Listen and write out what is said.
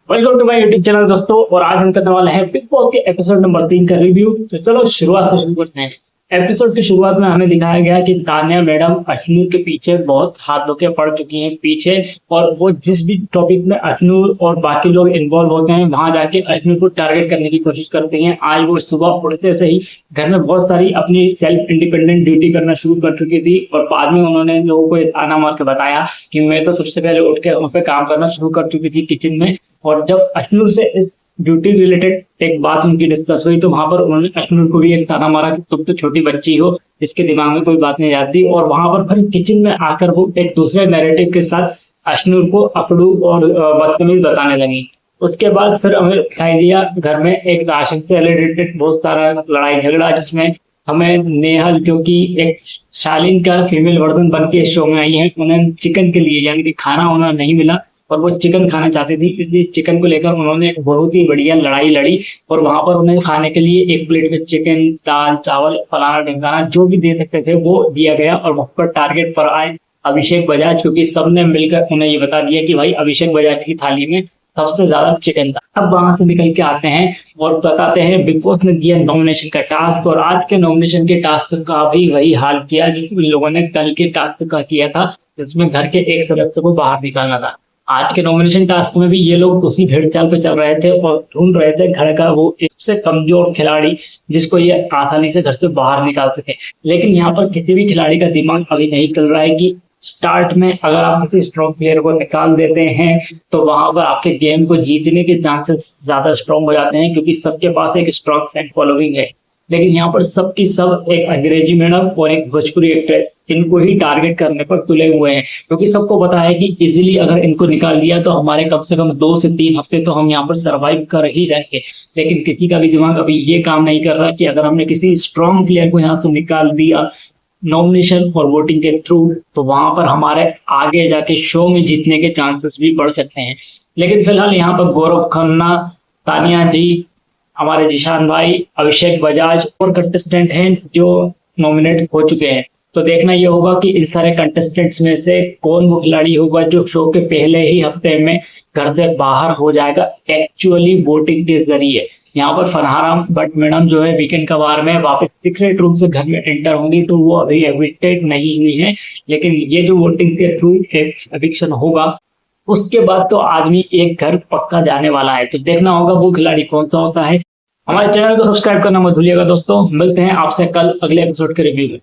Welcome to my YouTube channel दोस्तों। और आज हम करने वाले हैं बिग बॉस के एपिसोड नंबर 3 का रिव्यू। तो चलो शुरुआत से शुरू करते हैं। एपिसोड की शुरुआत में हमें दिखाया गया कि तान्या मैडम अश्नूर के पीछे बहुत हाथ धोके पड़ चुकी हैं पीछे, और वो जिस भी टॉपिक में अश्नूर और बाकी लोग इन्वॉल्व होते हैं वहां जाके अश्नूर को टारगेट करने की कोशिश करते हैं। आज वो सुबह उठते से ही घर में बहुत सारी अपनी सेल्फ इंडिपेंडेंट ड्यूटी करना शुरू कर चुकी थी, और बाद में उन्होंने लोगों को ताना मार के बताया कि मैं तो सबसे पहले उठ के वहां पे काम करना शुरू कर चुकी थी किचन में। और जब अश्नूर से इस ड्यूटी रिलेटेड एक बात उनकी डिस्कस हुई तो वहां पर उन्होंने अश्नूर को भी एक ताना मारा कि तुम तो छोटी बच्ची हो, जिसके दिमाग में कोई बात नहीं आती। और वहां पर फिर किचन में आकर वो एक दूसरे नैरेटिव के साथ अश्नूर को अकड़ू और बदतमीज बताने लगी। उसके बाद फिर हमें दिखाई दिया घर में एक राशन से रिलेटेड बहुत सारा लड़ाई झगड़ा, जिसमें हमें नेहल जो कि एक शालीन का फीमेल वर्जन बन के शो में आई है, उन्हें चिकन के लिए यानी कि खाना उन्हें नहीं मिला और वो चिकन खाना चाहती थी, इसलिए चिकन को लेकर उन्होंने एक बहुत ही बढ़िया लड़ाई लड़ी। और वहां पर उन्हें खाने के लिए एक प्लेट में चिकन, दाल, चावल, फलाना ढिमकाना जो भी दे सकते थे वो दिया गया। और वहां पर टारगेट पर आए अभिषेक बजाज, क्योंकि सबने मिलकर उन्हें ये बता दिया कि भाई अभिषेक बजाज की थाली में सबसे ज्यादा चिकन था। अब वहां से निकल के आते हैं और बताते हैं बिग बॉस ने दिया नॉमिनेशन का टास्क, और आज के नॉमिनेशन के टास्क का भी वही हाल किया जो इन लोगों ने कल के टास्क का किया था, जिसमें घर के एक सदस्य को बाहर निकालना था। आज के नॉमिनेशन टास्क में भी ये लोग उसी भेड़ चाल पे चल रहे थे और ढूंढ रहे थे घर का वो इससे कमजोर खिलाड़ी जिसको ये आसानी से घर से बाहर निकाल सके। लेकिन यहाँ पर किसी भी खिलाड़ी का दिमाग अभी नहीं चल रहा है कि स्टार्ट में अगर आप किसी स्ट्रॉन्ग प्लेयर को निकाल देते हैं तो वहां पर आपके गेम को जीतने के चांसेस ज्यादा स्ट्रॉन्ग हो जाते हैं, क्योंकि सबके पास एक स्ट्रॉन्ग फैन फॉलोइंग है। लेकिन यहाँ पर सबकी सब एक अंग्रेजी मैडम और एक भोजपुरी एक्ट्रेस इनको ही टारगेट करने पर तुले हुए हैं, क्योंकि सबको पता है कि इजीली अगर इनको निकाल दिया तो हमारे कम से कम 2 से 3 हफ्ते तो हम यहाँ पर सरवाइव कर ही जाएंगे। लेकिन किसी का भी दिमाग अभी ये काम नहीं कर रहा कि अगर हमने किसी स्ट्रॉन्ग प्लेयर को यहाँ से निकाल दिया नॉमिनेशन और वोटिंग के थ्रू, तो वहां पर हमारे आगे जाके शो में जीतने के चांसेस भी बढ़ सकते हैं। लेकिन फिलहाल यहाँ पर गौरव खन्ना, तानिया जी, हमारे जिशान भाई, अभिषेक बजाज और कंटेस्टेंट हैं जो नॉमिनेट हो चुके हैं। तो देखना ये होगा कि इन सारे कंटेस्टेंट्स में से कौन वो खिलाड़ी होगा जो शो के पहले ही हफ्ते में घर से बाहर हो जाएगा एक्चुअली वोटिंग के जरिए। यहाँ पर फरहान बट मैडम जो है वीकेंड का वार में वापस सीक्रेट रूम से घर में एंटर होंगी, तो वो अभी एविक्टेड नहीं हुई है। लेकिन ये जो वोटिंग के थ्रू एविक्शन होगा उसके बाद तो आदमी एक घर पक्का जाने वाला है। तो देखना होगा वो खिलाड़ी कौन सा होता है। हमारे चैनल को सब्सक्राइब करना मत भूलिएगा दोस्तों। मिलते हैं आपसे कल अगले एपिसोड के रिव्यू में।